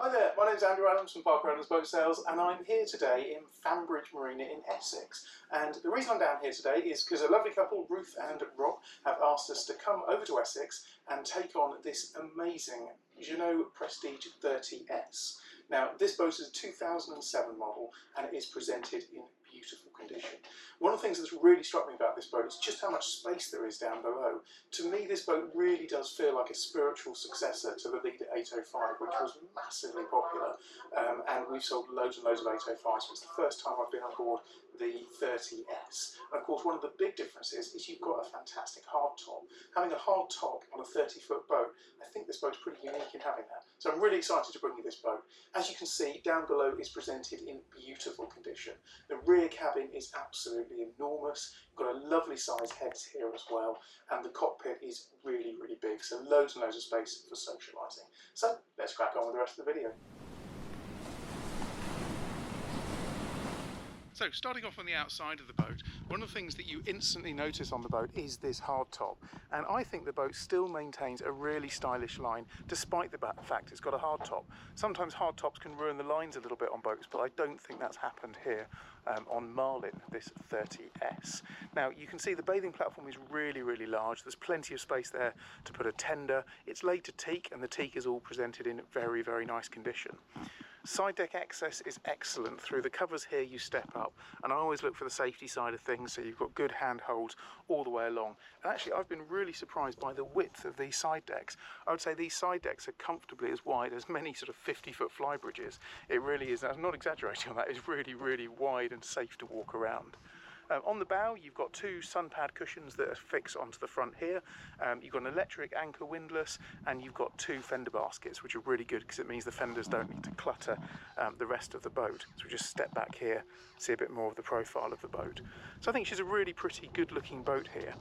Hi there, my name's Andrew Adams from Parker Adams Boat Sales, and I'm here today in Fambridge Marina in Essex. And the reason I'm down here today is because a lovely couple, Ruth and Rob, have asked us to come over to Essex and take on this amazing Jeanneau Prestige 30S. Now, this boat is a 2007 model and it is presented in beautiful condition. One of the things that's really struck me about this boat is just how much space there is down below. To me, this boat really does feel like a spiritual successor to the Leader 805, which was massively popular, and we've sold loads and loads of 805s. It's the first time I've been on board the 30S. And of course, one of the big differences is you've got a fantastic hardtop. Having a hardtop on a 30-foot boat, I think this boat's pretty unique in having that. So I'm really excited to bring you this boat. As you can see, down below is presented in beautiful condition. The rear cabin is absolutely enormous. You've got a lovely size heads here as well, and the cockpit is really, really big, so loads and loads of space for socialising. So let's crack on with the rest of the video. So, starting off on the outside of the boat, one of the things that you instantly notice on the boat is this hardtop. And I think the boat still maintains a really stylish line, despite the fact it's got a hardtop. Sometimes hardtops can ruin the lines a little bit on boats, but I don't think that's happened here on Marlin, this 30S. Now, you can see the bathing platform is really, really large. There's plenty of space there to put a tender. It's laid to teak, and the teak is all presented in very, very nice condition. Side deck access is excellent. Through the covers here you step up, and I always look for the safety side of things, so you've got good handholds all the way along. And actually I've been really surprised by the width of these side decks. I would say these side decks are comfortably as wide as many sort of 50-foot fly bridges. It really is, I'm not exaggerating on that, it's really, really wide and safe to walk around. On the bow, you've got two sun pad cushions that are fixed onto the front here. You've got an electric anchor windlass, and you've got two fender baskets, which are really good because it means the fenders don't need to clutter the rest of the boat. So we just step back here, see a bit more of the profile of the boat. So I think she's a really pretty good looking boat here.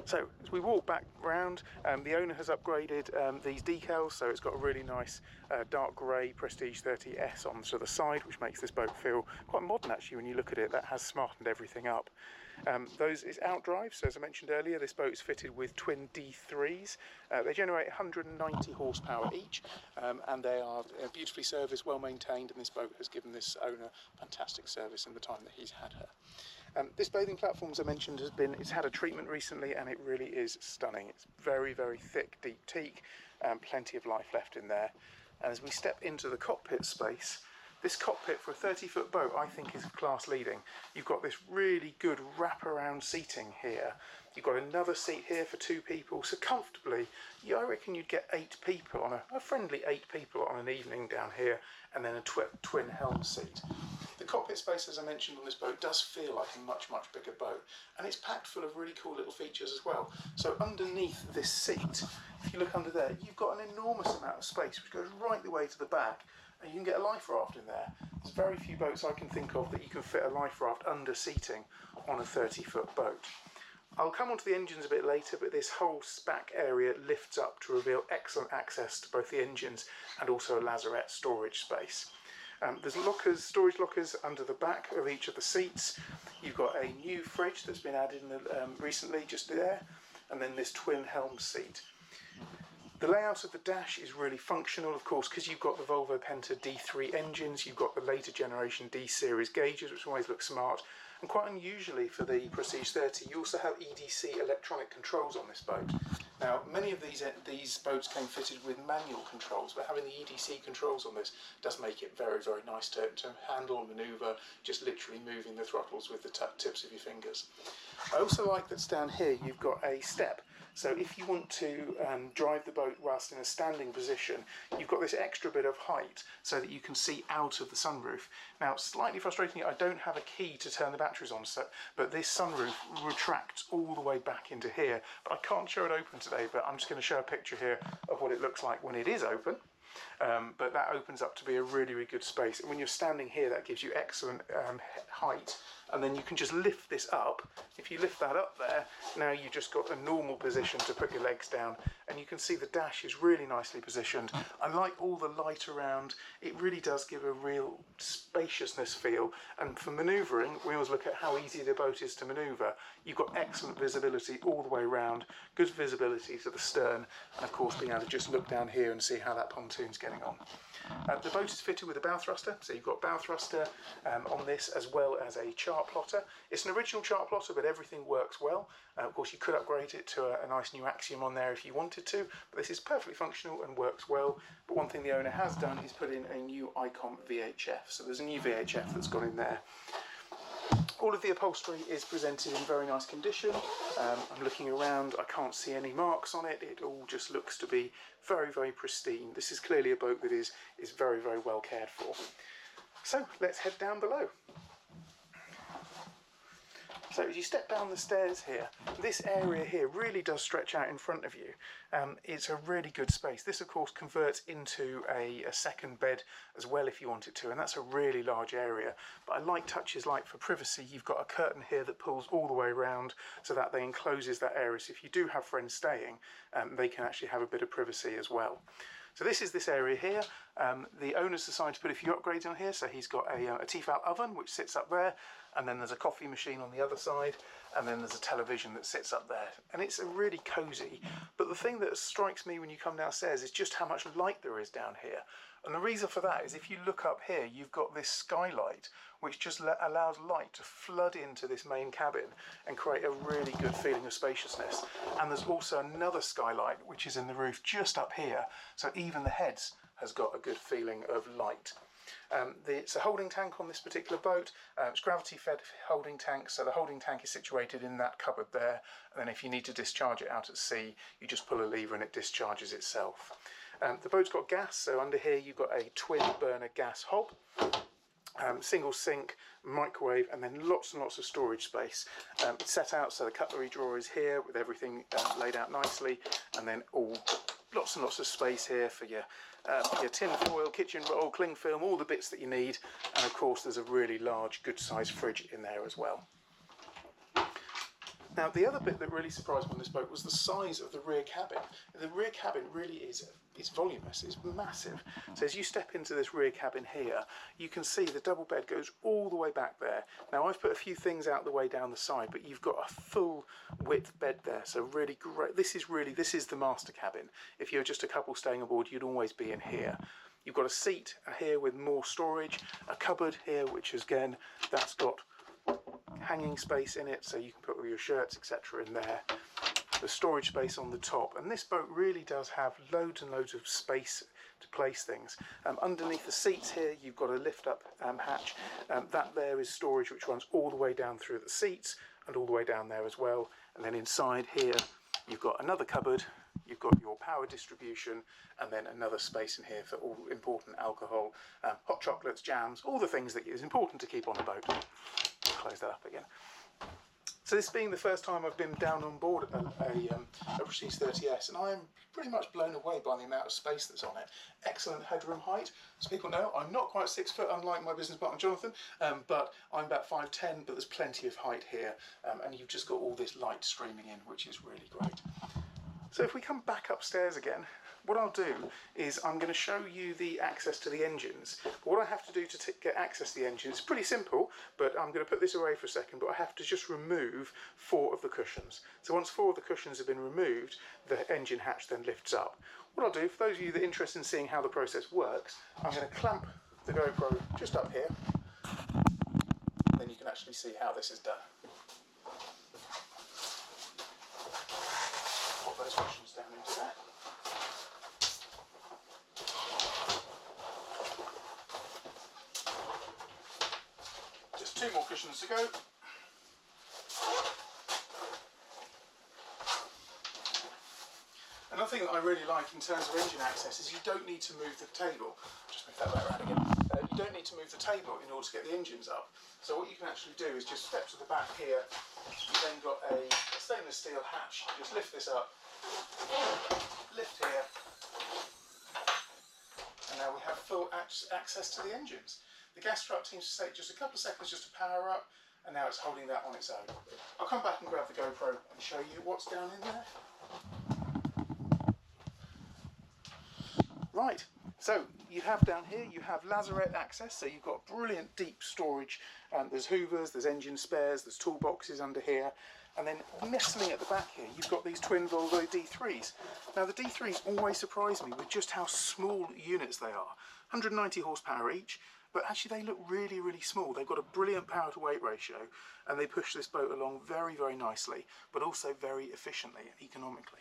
So as we walk back round, the owner has upgraded these decals, so it's got a really nice dark grey Prestige 30S on to the side, which makes this boat feel quite modern actually when you look at it. That has smartened everything up. Those is outdrive, so as I mentioned earlier, this boat is fitted with twin D3s. They generate 190 horsepower each, and they are beautifully serviced, well maintained, and this boat has given this owner fantastic service in the time that he's had her. This bathing platform, as I mentioned, it's had a treatment recently, and it really is stunning. It's very, very thick, deep teak, plenty of life left in there. And as we step into the cockpit space, this cockpit for a 30-foot boat I think is class leading. You've got this really good wraparound seating here. You've got another seat here for two people, so comfortably, I reckon you'd get 8 people, on a friendly 8 people on an evening down here, and then a twin helm seat. The cockpit space, as I mentioned on this boat, does feel like a much, much bigger boat, and it's packed full of really cool little features as well. So underneath this seat, if you look under there, you've got an enormous amount of space which goes right the way to the back, and you can get a life raft in there. There's very few boats I can think of that you can fit a life raft under seating on a 30-foot boat. I'll come onto the engines a bit later, but this whole back area lifts up to reveal excellent access to both the engines and also a lazarette storage space. There's storage lockers under the back of each of the seats. You've got a new fridge that's been added in recently, just there, and then this twin helm seat. The layout of the dash is really functional, of course, because you've got the Volvo Penta D3 engines, you've got the later generation D series gauges, which always look smart, and quite unusually for the Prestige 30, you also have EDC electronic controls on this boat. Now, many of these boats came fitted with manual controls, but having the EDC controls on this does make it very, very nice to handle and manoeuvre, just literally moving the throttles with the tips of your fingers. I also like that down here you've got a step. So if you want to drive the boat whilst in a standing position, you've got this extra bit of height so that you can see out of the sunroof. Now, slightly frustratingly, I don't have a key to turn the batteries on, but this sunroof retracts all the way back into here. But I can't show it open today, but I'm just going to show a picture here of what it looks like when it is open. But that opens up to be a really, really good space. And when you're standing here, that gives you excellent height and then you can just lift this up. If you lift that up there, now you've just got a normal position to put your legs down, and you can see the dash is really nicely positioned. I like all the light around. It really does give a real spaciousness feel, and for manoeuvring, we always look at how easy the boat is to manoeuvre. You've got excellent visibility all the way around, good visibility to the stern, and of course being able to just look down here and see how that pontoon's getting on. The boat is fitted with a bow thruster, so you've got bow thruster on this as well as a Chartplotter. It's an original Chartplotter, but everything works well. Of course you could upgrade it to a nice new Axiom on there if you wanted to, but this is perfectly functional and works well. But one thing the owner has done is put in a new Icon VHF, so there's a new VHF that's gone in there. All of the upholstery is presented in very nice condition. I'm looking around, I can't see any marks on it. It all just looks to be very, very pristine. This is clearly a boat that is very, very well cared for. So let's head down below. So as you step down the stairs here, this area here really does stretch out in front of you. It's a really good space. This of course converts into a second bed as well if you want it to, and that's a really large area. But I like touches like for privacy, you've got a curtain here that pulls all the way around so that they encloses that area. So if you do have friends staying, they can actually have a bit of privacy as well. So this is this area here. The owner's decided to put a few upgrades on here. So he's got a Tefal oven which sits up there, and then there's a coffee machine on the other side, and then there's a television that sits up there. And it's a really cosy. But the thing that strikes me when you come downstairs is just how much light there is down here. And the reason for that is if you look up here, you've got this skylight which just allows light to flood into this main cabin and create a really good feeling of spaciousness. And there's also another skylight which is in the roof just up here, so even the heads has got a good feeling of light. It's a holding tank on this particular boat. It's gravity fed holding tank, so the holding tank is situated in that cupboard there, and then if you need to discharge it out at sea, you just pull a lever and it discharges itself. The boat's got gas, so under here you've got a twin burner gas hob, single sink, microwave, and then lots and lots of storage space. It's set out so the cutlery drawer is here with everything laid out nicely, and then lots and lots of space here for your tin foil, kitchen roll, cling film, all the bits that you need. And of course there's a really large good sized fridge in there as well. Now the other bit that really surprised me on this boat was the size of the rear cabin. The rear cabin really is voluminous, it's massive. So as you step into this rear cabin here, you can see the double bed goes all the way back there. Now I've put a few things out the way down the side, but you've got a full width bed there, so really great. This is the master cabin. If you're just a couple staying aboard, you'd always be in here. You've got a seat here with more storage, a cupboard here, which is, again, that's got hanging space in it, so you can put all your shirts, etc. in there. The storage space on the top, and this boat really does have loads and loads of space to place things. Underneath the seats here you've got a lift up hatch. That there is storage which runs all the way down through the seats and all the way down there as well. And then inside here you've got another cupboard, you've got your power distribution, and then another space in here for all important alcohol, hot chocolates, jams, all the things that is important to keep on a boat. Close that up again. So this being the first time I've been down on board a Prestige 30S, and I am pretty much blown away by the amount of space that's on it. Excellent headroom height. As people know, I'm not quite 6 foot, unlike my business partner Jonathan, but I'm about 5'10", but there's plenty of height here, and you've just got all this light streaming in, which is really great. So if we come back upstairs again, what I'll do is I'm going to show you the access to the engines. But what I have to do to get access to the engines is pretty simple, but I'm going to put this away for a second, but I have to just remove 4 of the cushions. So once 4 of the cushions have been removed, the engine hatch then lifts up. What I'll do, for those of you that are interested in seeing how the process works, I'm going to clamp the GoPro just up here, and then you can actually see how this is done. Put those cushions down into there. Just 2 more cushions to go. Another thing that I really like in terms of engine access is you don't need to move the table. Just move that way around again. You don't need to move the table in order to get the engines up. So what you can actually do is just step to the back here. You've then got a stainless steel hatch. Just lift this up, lift here, and now we have full access to the engines. The gas truck seems to take just a couple of seconds just to power up, and now it's holding that on its own. I'll come back and grab the GoPro and show you what's down in there. Right, so you have down here, you have lazarette access, so you've got brilliant deep storage. There's hoovers, there's engine spares, there's toolboxes under here, and then nestling at the back here, you've got these twin Volvo D3s. Now the D3s always surprise me with just how small units they are. 190 horsepower each, but actually they look really, really small. They've got a brilliant power to weight ratio, and they push this boat along very, very nicely, but also very efficiently and economically.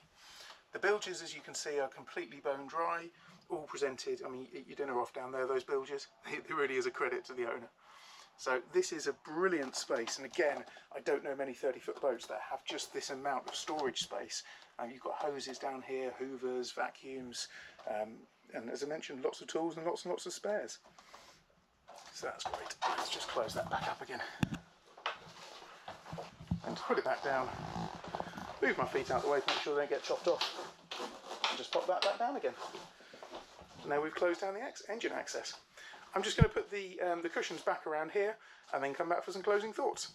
The bilges, as you can see, are completely bone dry, all presented. I mean, eat your dinner off down there, those bilges. It really is a credit to the owner. So this is a brilliant space, and again, I don't know many 30-foot boats that have just this amount of storage space. You've got hoses down here, hoovers, vacuums, and as I mentioned, lots of tools and lots of spares. So that's great. Let's just close that back up again. And to put it back down, move my feet out of the way to make sure they don't get chopped off. And just pop that back down again. Now we've closed down the engine access. I'm just going to put the cushions back around here and then come back for some closing thoughts.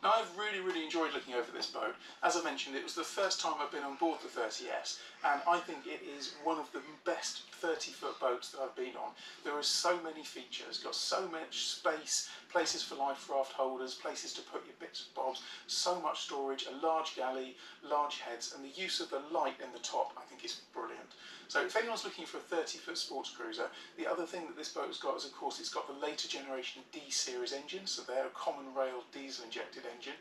Now I've really enjoyed looking over this boat. As I mentioned, it was the first time I've been on board the 30S, and I think it is one of the best 30-foot boats that I've been on. There are so many features, got so much space, places for life raft holders, places to put your bits and bobs, so much storage, a large galley, large heads, and the use of the light in the top I think is brilliant. So if anyone's looking for a 30-foot sports cruiser, the other thing that this boat has got is, of course, it's got the later generation D-series engines, so they're a common rail diesel injected engine.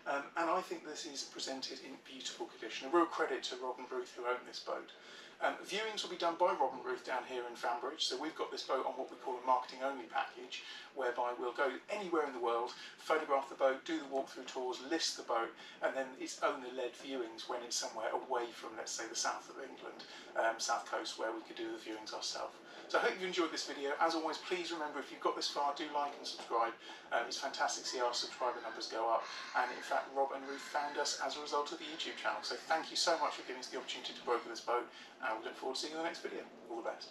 And I think this is presented in beautiful condition. A real credit to Rob and Ruth who own this boat. Viewings will be done by Rob and Ruth down here in Fanbridge, so we've got this boat on what we call a marketing only package, whereby we'll go anywhere in the world, photograph the boat, do the walkthrough tours, list the boat, and then it's owner-led viewings when it's somewhere away from, let's say, the south of England, south coast, where we could do the viewings ourselves. So I hope you've enjoyed this video. As always, please remember, if you've got this far, do like and subscribe. It's fantastic to see our subscriber numbers go up, and in fact Rob and Ruth found us as a result of the YouTube channel. So thank you so much for giving us the opportunity to broker this boat, and we look forward to seeing you in the next video. All the best.